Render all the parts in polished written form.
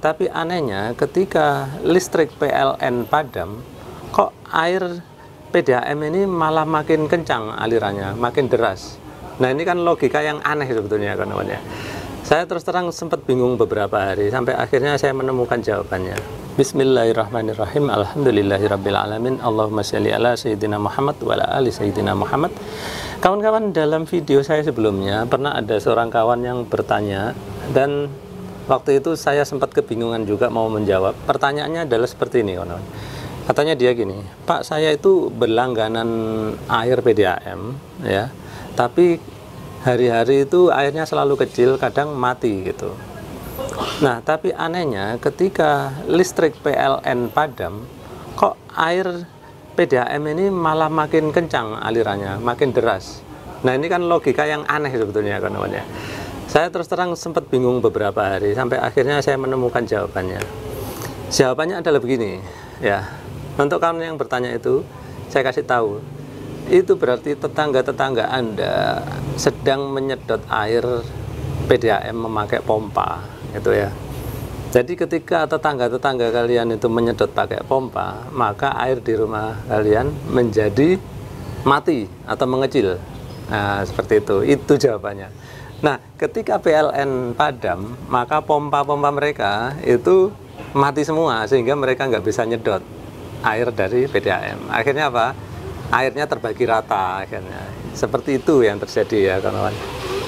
tapi anehnya ketika listrik PLN padam, kok air PDAM ini malah makin kencang alirannya, makin deras. Nah ini kan logika yang aneh sebetulnya kawan-kawan ya. Saya terus terang sempat bingung beberapa hari, sampai akhirnya saya menemukan jawabannya. Bismillahirrahmanirrahim. Alhamdulillahirrabbilalamin. Allahumma sholli ala Sayyidina Muhammad wa ala ali Sayyidina Muhammad. Kawan-kawan, dalam video saya sebelumnya pernah ada seorang kawan yang bertanya, dan waktu itu saya sempat kebingungan juga mau menjawab. Pertanyaannya adalah seperti ini, kawan-kawan. Katanya dia gini, Pak, saya itu berlangganan air PDAM ya, tapi hari-hari itu airnya selalu kecil, kadang mati gitu. Nah, tapi anehnya ketika listrik PLN padam, kok air PDAM ini malah makin kencang alirannya, makin deras. Nah, ini kan logika yang aneh sebetulnya kawan-kawan ya. Saya terus terang sempat bingung beberapa hari, sampai akhirnya saya menemukan jawabannya. Jawabannya adalah begini ya. Untuk kawan yang bertanya itu, saya kasih tahu. Itu berarti tetangga-tetangga Anda sedang menyedot air PDAM memakai pompa, gitu ya. Jadi ketika tetangga-tetangga kalian itu menyedot pakai pompa, maka air di rumah kalian menjadi mati atau mengecil. Nah, seperti itu. Itu jawabannya. Nah, ketika PLN padam, maka pompa-pompa mereka itu mati semua, sehingga mereka nggak bisa nyedot air dari PDAM. Akhirnya apa? Airnya terbagi rata akhirnya. Seperti itu yang terjadi ya kawan-kawan.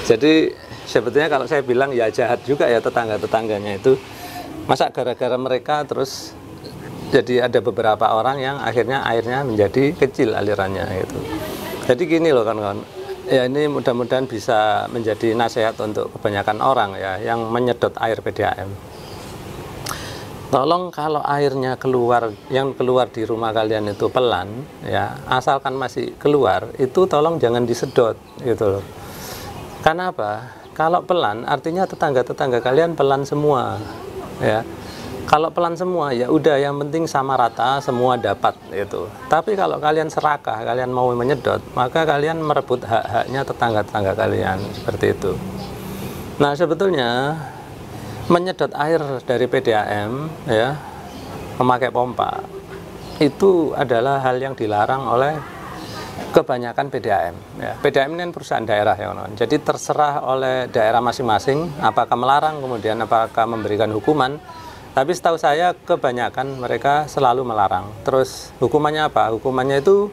Jadi sebetulnya kalau saya bilang ya jahat juga ya tetangga-tetangganya itu. Masa gara-gara mereka terus jadi ada beberapa orang yang akhirnya airnya menjadi kecil alirannya gitu. Jadi gini loh kawan-kawan. Ya ini mudah-mudahan bisa menjadi nasihat untuk kebanyakan orang ya yang menyedot air PDAM. Tolong kalau airnya keluar, yang keluar di rumah kalian itu pelan ya, asalkan masih keluar itu tolong jangan disedot gitu loh. Karena apa? Kalau pelan artinya tetangga-tetangga kalian pelan semua ya. Kalau pelan semua ya udah, yang penting sama rata semua dapat gitu. Tapi kalau kalian serakah, kalian mau menyedot, maka kalian merebut hak-haknya tetangga-tetangga kalian, seperti itu. Nah, sebetulnya menyedot air dari PDAM ya, memakai pompa itu adalah hal yang dilarang oleh kebanyakan PDAM ya. PDAM ini kan perusahaan daerah ya kawan. Jadi terserah oleh daerah masing-masing apakah melarang, kemudian apakah memberikan hukuman. Tapi setahu saya kebanyakan mereka selalu melarang. Terus hukumannya apa? Hukumannya itu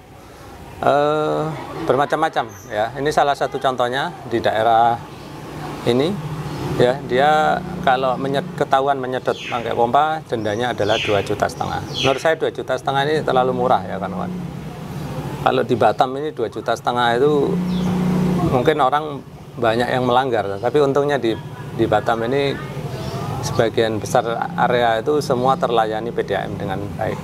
bermacam-macam ya. Ini salah satu contohnya di daerah ini ya, dia kalau ketahuan menyedot pakai pompa, dendanya adalah 2,5 juta. Menurut saya 2,5 juta ini terlalu murah ya kawan. Kalau di Batam ini 2,5 juta itu mungkin orang banyak yang melanggar, tapi untungnya di Batam ini sebagian besar area itu semua terlayani PDAM dengan baik.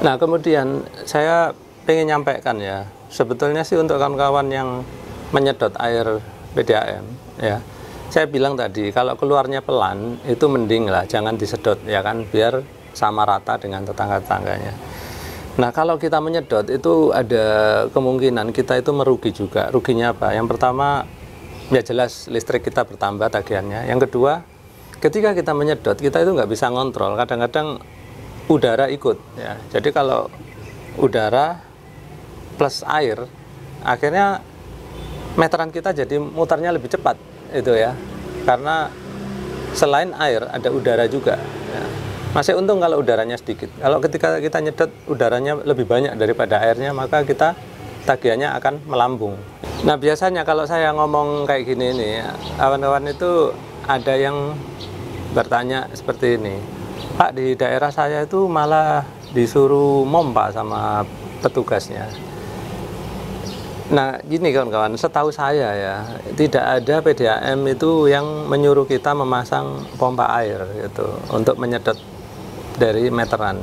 Nah, kemudian saya ingin nyampaikan ya, sebetulnya sih untuk kawan-kawan yang menyedot air PDAM ya, saya bilang tadi kalau keluarnya pelan itu mending lah, jangan disedot ya kan, biar sama rata dengan tetangga-tetangganya. Nah, kalau kita menyedot itu ada kemungkinan kita itu merugi juga. Ruginya apa? Yang pertama ya jelas listrik kita bertambah tagihannya. Yang kedua, ketika kita menyedot, kita itu nggak bisa ngontrol. Kadang-kadang udara ikut ya. Jadi kalau udara plus air, akhirnya meteran kita jadi mutarnya lebih cepat itu ya. Karena selain air ada udara juga ya. Masih untung kalau udaranya sedikit. Kalau ketika kita nyedot udaranya lebih banyak daripada airnya, maka kita tagihannya akan melambung. Nah, biasanya kalau saya ngomong kayak gini nih, kawan-kawan itu ada yang bertanya seperti ini, Pak, di daerah saya itu malah disuruh mompa sama petugasnya. Nah, gini kawan-kawan, setahu saya ya, tidak ada PDAM itu yang menyuruh kita memasang pompa air gitu untuk menyedot dari meteran.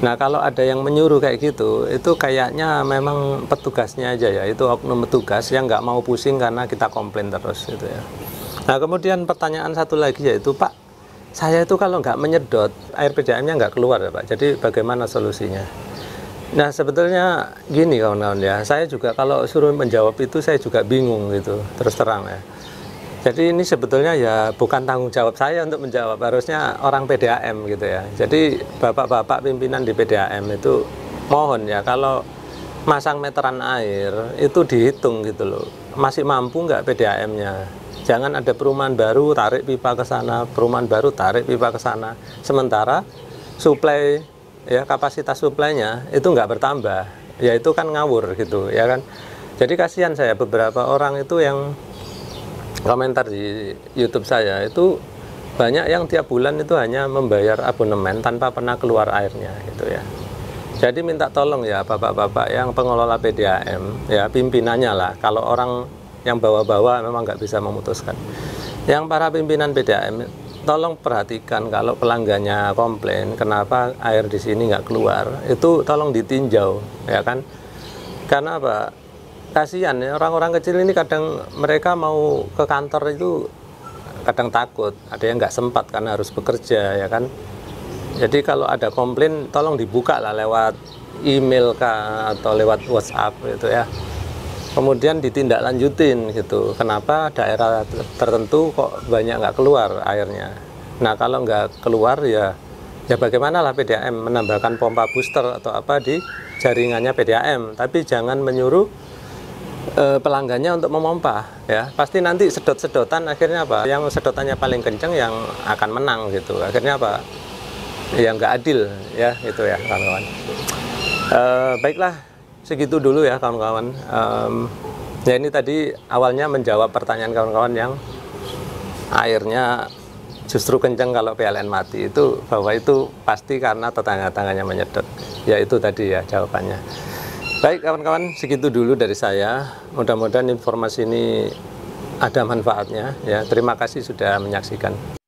Nah, kalau ada yang menyuruh kayak gitu, itu kayaknya memang petugasnya aja ya, itu oknum petugas yang nggak mau pusing karena kita komplain terus gitu ya. Nah, kemudian pertanyaan satu lagi yaitu, Pak, saya itu kalau nggak menyedot, air PDAM-nya nggak keluar ya Pak, jadi bagaimana solusinya? Nah, sebetulnya gini kawan-kawan ya, saya juga kalau suruh menjawab itu saya juga bingung gitu, terus terang ya. Jadi ini sebetulnya ya bukan tanggung jawab saya untuk menjawab, harusnya orang PDAM gitu ya. Jadi bapak-bapak pimpinan di PDAM itu mohon ya, kalau masang meteran air itu dihitung gitu loh. Masih mampu nggak PDAM-nya? Jangan ada perumahan baru tarik pipa ke sana, perumahan baru tarik pipa ke sana. Sementara suplai ya, kapasitas suplainya itu nggak bertambah. Ya itu kan ngawur gitu ya kan. Jadi kasihan saya, beberapa orang itu yang komentar di YouTube saya itu banyak yang tiap bulan itu hanya membayar abonemen tanpa pernah keluar airnya gitu ya. Jadi minta tolong ya bapak-bapak yang pengelola PDAM ya, pimpinannya lah, kalau orang yang bawa-bawa memang nggak bisa memutuskan. Yang para pimpinan PDAM tolong perhatikan, kalau pelanggannya komplain kenapa air di sini nggak keluar, itu tolong ditinjau ya kan. Karena apa? Kasihan ya, orang-orang kecil ini kadang mereka mau ke kantor itu kadang takut, ada yang nggak sempat karena harus bekerja ya kan. Jadi kalau ada komplain tolong dibuka lah lewat email kah atau lewat WhatsApp gitu ya. Kemudian ditindaklanjutin gitu, kenapa daerah tertentu kok banyak nggak keluar airnya. Nah kalau nggak keluar ya bagaimana lah PDAM menambahkan pompa booster atau apa di jaringannya PDAM, tapi jangan menyuruh pelanggannya untuk memompa ya. Pasti nanti sedot-sedotan, akhirnya apa, yang sedotannya paling kenceng yang akan menang gitu. Akhirnya apa, yang nggak adil ya gitu ya kawan-kawan. Baiklah, segitu dulu ya kawan-kawan. Ya ini tadi awalnya menjawab pertanyaan kawan-kawan yang airnya justru kenceng kalau PLN mati, itu bahwa itu pasti karena tetangga-tangganya menyedot. Ya itu tadi ya jawabannya. Baik kawan-kawan, segitu dulu dari saya. Mudah-mudahan informasi ini ada manfaatnya ya. Terima kasih sudah menyaksikan.